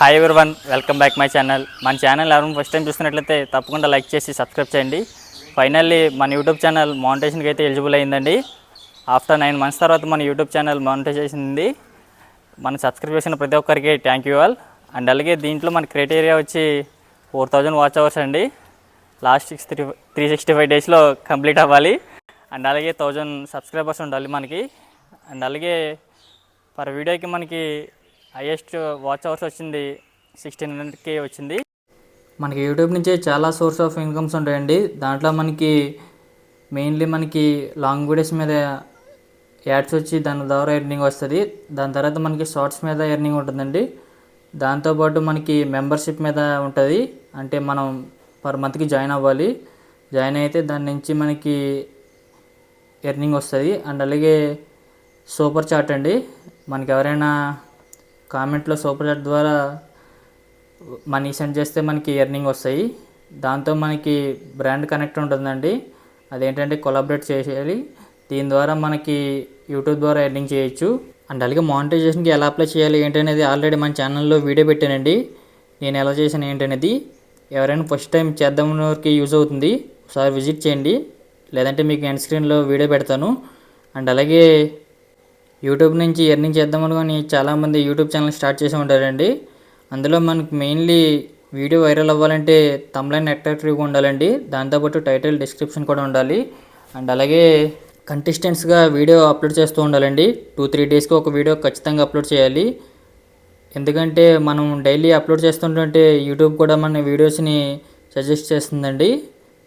Hi everyone, welcome back my channel. మన channel ఎవరైనా first time చూస్తున్నట్లయితే తప్పకుండా లైక్ చేసి సబ్స్క్రైబ్ చేయండి. ఫైనల్లీ మన యూట్యూబ్ ఛానల్ మానిటైజేషన్కి అయితే ఎలిజిబుల్ అయిందండి. ఆఫ్టర్ 9 months తర్వాత మన యూట్యూబ్ ఛానల్ మానిటైజేషన్ ఉంది. మన సబ్స్క్రైబ్ చేసిన ప్రతి ఒక్కరికి థ్యాంక్ యూ ఆల్. అండ్ అలాగే దీంట్లో మన క్రైటీరియా వచ్చి 4000 వాచ్ అవర్స్ అండి. లాస్ట్ 365 డేస్లో కంప్లీట్ అవ్వాలి. అండ్ అలాగే 1000 సబ్స్క్రైబర్స్ ఉండాలి మనకి. అండ్ అలాగే పర్ వీడియోకి మనకి హైయెస్ట్ వాచ్ అవర్స్ వచ్చింది 1600K వచ్చింది. మనకి యూట్యూబ్ నుంచి చాలా సోర్స్ ఆఫ్ ఇన్కమ్స్ ఉంటాయండి. దాంట్లో మనకి మెయిన్లీ మనకి లాంగ్ వీడియోస్ మీద యాడ్స్ వచ్చి దాని ద్వారా ఎర్నింగ్ వస్తుంది. దాని తర్వాత మనకి షార్ట్స్ మీద ఎర్నింగ్ ఉంటుందండి. దాంతోపాటు మనకి మెంబర్షిప్ మీద ఉంటుంది. అంటే మనం పర్ మంత్కి జాయిన్ అవ్వాలి. జాయిన్ అయితే దాని నుంచి మనకి ఎర్నింగ్ వస్తుంది. అండ్ అలాగే సూపర్ చాట్ అండి. మనకి ఎవరైనా కామెంట్లో సూపర్ చాట్ ద్వారా మనీ సెండ్ చేస్తే మనకి ఎర్నింగ్ వస్తాయి. దాంతో మనకి బ్రాండ్ కనెక్ట్ ఉంటుందండి. అదేంటంటే కొలాబరేట్ చేసేయాలి. దీని ద్వారా మనకి యూట్యూబ్ ద్వారా ఎర్నింగ్ చేయొచ్చు. అండ్ అలాగే మానిటైజేషన్కి ఎలా అప్లై చేయాలి ఏంటనేది ఆల్రెడీ మన ఛానల్లో వీడియో పెట్టానండి. నేను ఎలా చేశాను ఏంటనేది ఎవరైనా ఫస్ట్ టైం చేద్దామన్న వారికి యూజ్ అవుతుంది. ఒకసారి విజిట్ చేయండి, లేదంటే మీకు ఎండ్ స్క్రీన్లో వీడియో పెడతాను. అండ్ అలాగే యూట్యూబ్ నుంచి ఎర్నింగ్ చేద్దామనుకొని చాలామంది యూట్యూబ్ ఛానల్ స్టార్ట్ చేసి ఉంటారండి. అందులో మనకు మెయిన్లీ వీడియో వైరల్ అవ్వాలంటే తమ్లైన్ అట్రాక్టివ్గా ఉండాలండి. దాంతోపాటు టైటిల్, డిస్క్రిప్షన్ కూడా ఉండాలి. అండ్ అలాగే కంటెస్టెంట్స్గా వీడియో అప్లోడ్ చేస్తూ ఉండాలండి. 2-3 డేస్కి ఒక వీడియో ఖచ్చితంగా అప్లోడ్ చేయాలి. ఎందుకంటే మనం డైలీ అప్లోడ్ చేస్తుంటే యూట్యూబ్ కూడా మన వీడియోస్ని సజెస్ట్ చేస్తుందండి.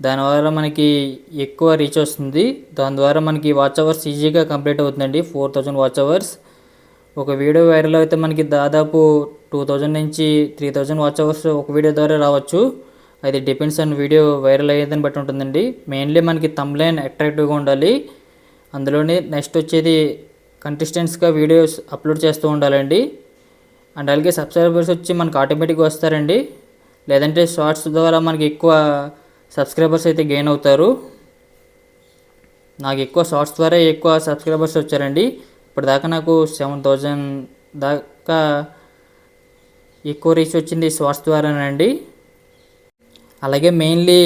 దానివల్ల మనకి ఎక్కువ రీచ్ వస్తుంది. దాని ద్వారా మనకి వాచ్ అవర్స్ ఈజీగా కంప్లీట్ అవుతుందండి. 4000 వాచ్ అవర్స్. ఒక వీడియో వైరల్ అయితే మనకి దాదాపు 2000 నుంచి 3000 వాచ్ అవర్స్ ఒక వీడియో ద్వారా రావచ్చు. అది డిపెండ్స్ ఆన్ వీడియో వైరల్ అయ్యేదని బట్టి ఉంటుందండి. మెయిన్లీ మనకి థంబ్నెయిల్ అట్రాక్టివ్గా ఉండాలి. అందులోనే నెక్స్ట్ వచ్చేది కంటెస్టెంట్స్గా వీడియోస్ అప్లోడ్ చేస్తూ ఉండాలండి. అండ్ అలాగే సబ్స్క్రైబర్స్ వచ్చి మనకు ఆటోమేటిక్గా వస్తారండి. లేదంటే షార్ట్స్ ద్వారా మనకి ఎక్కువ సబ్స్క్రైబర్స్ అయితే గెయిన్ అవుతారు. నాకు ఎక్కువ షార్ట్స్ ద్వారా ఎక్కువ సబ్స్క్రైబర్స్ వచ్చారండి. ఇప్పటిదాకా నాకు 7000 దాకా ఎక్కువ రీచ్ వచ్చింది షార్ట్స్ ద్వారానండి. అలాగే మెయిన్లీ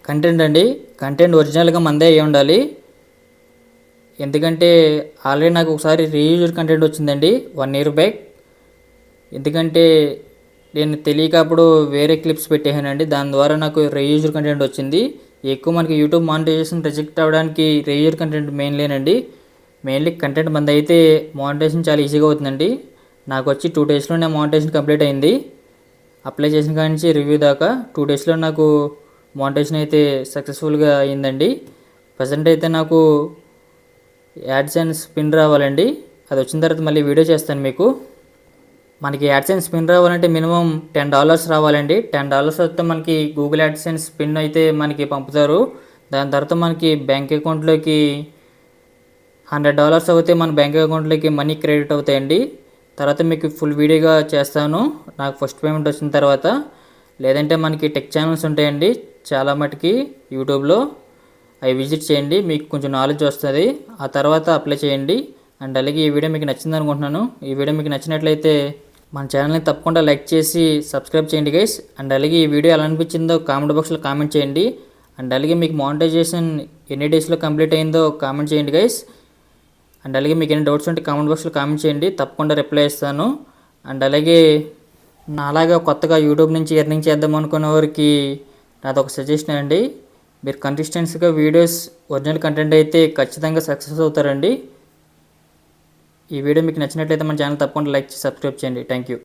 కంటెంట్ అండి. కంటెంట్ ఒరిజినల్గా మందే అయ్యి ఉండాలి. ఎందుకంటే ఆల్రెడీ నాకు ఒకసారి రీయూజ్డ్ కంటెంట్ వచ్చిందండి 1 year బ్యాక్. ఎందుకంటే నేను తెలియక అప్పుడు వేరే క్లిప్స్ పెట్టేసానండి. దాని ద్వారా నాకు రీయూజ్డ్ కంటెంట్ వచ్చింది. ఎక్కువ మనకి యూట్యూబ్ మానిటైజేషన్ రిజెక్ట్ అవ్వడానికి రీయూజ్డ్ కంటెంట్ మెయిన్లేనండి. మెయిన్లీ కంటెంట్ మంది అయితే మానిటైజేషన్ చాలా ఈజీగా అవుతుందండి. నాకు వచ్చి 2 daysలోనే మానిటైజేషన్ కంప్లీట్ అయింది. అప్లై చేసిన కాడి నుంచి రివ్యూ దాకా 2 daysలో నాకు మానిటైజేషన్ అయితే సక్సెస్ఫుల్గా అయిందండి. ప్రజెంట్ అయితే నాకు యాడ్సెన్స్ పిన్ రావాలండి. అది వచ్చిన తర్వాత మళ్ళీ వీడియో చేస్తాను మీకు. మనకి యాడ్సెన్స్ పిన్ రావాలంటే మినిమం $10 రావాలండి. $10 వస్తే మనకి గూగుల్ యాడ్సెన్స్ పిన్ అయితే మనకి పంపుతారు. దాని తర్వాత మనకి బ్యాంక్ అకౌంట్లోకి $100 అవుతే మన బ్యాంక్ అకౌంట్లోకి మనీ క్రెడిట్ అవుతాయండి. తర్వాత మీకు ఫుల్ వీడియోగా చేస్తాను నాకు ఫస్ట్ పేమెంట్ వచ్చిన తర్వాత. లేదంటే మనకి టెక్ ఛానల్స్ ఉంటాయండి చాలా మటుకి యూట్యూబ్లో. అవి విజిట్ చేయండి, మీకు కొంచెం నాలెడ్జ్ వస్తుంది. ఆ తర్వాత అప్లై చేయండి. అండ్ అలాగే ఈ వీడియో మీకు నచ్చింది అనుకుంటున్నాను. ఈ వీడియో మీకు నచ్చినట్లయితే మన ఛానల్ని తప్పకుండా లైక్ చేసి సబ్స్క్రైబ్ చేయండి గైస్. అండ్ అలాగే ఈ వీడియో ఎలా అనిపించిందో కామెంట్ బాక్స్లో కామెంట్ చేయండి. అండ్ అలాగే మీకు మానిటైజేషన్ ఎన్ని డేస్లో కంప్లీట్ అయిందో కామెంట్ చేయండి గైస్. అండ్ అలాగే మీకు ఎన్ని డౌట్స్ ఉంటే కామెంట్ బాక్స్లో కామెంట్ చేయండి, తప్పకుండా రిప్లై ఇస్తాను. అండ్ అలాగే నాలాగా కొత్తగా యూట్యూబ్ నుంచి ఎర్నింగ్ చేద్దాం అనుకునే వారికి నాది ఒక సజెషన్ అండి. మీరు కన్సిస్టెన్సీగా వీడియోస్ ఒరిజినల్ కంటెంట్ అయితే ఖచ్చితంగా సక్సెస్ అవుతారండి. ఈ వీడియో మీకు నచ్చినట్లయితే మన ఛానల్ తప్పకుండా లైక్ చేసి సబ్స్క్రైబ్ చేయండి. Thank you.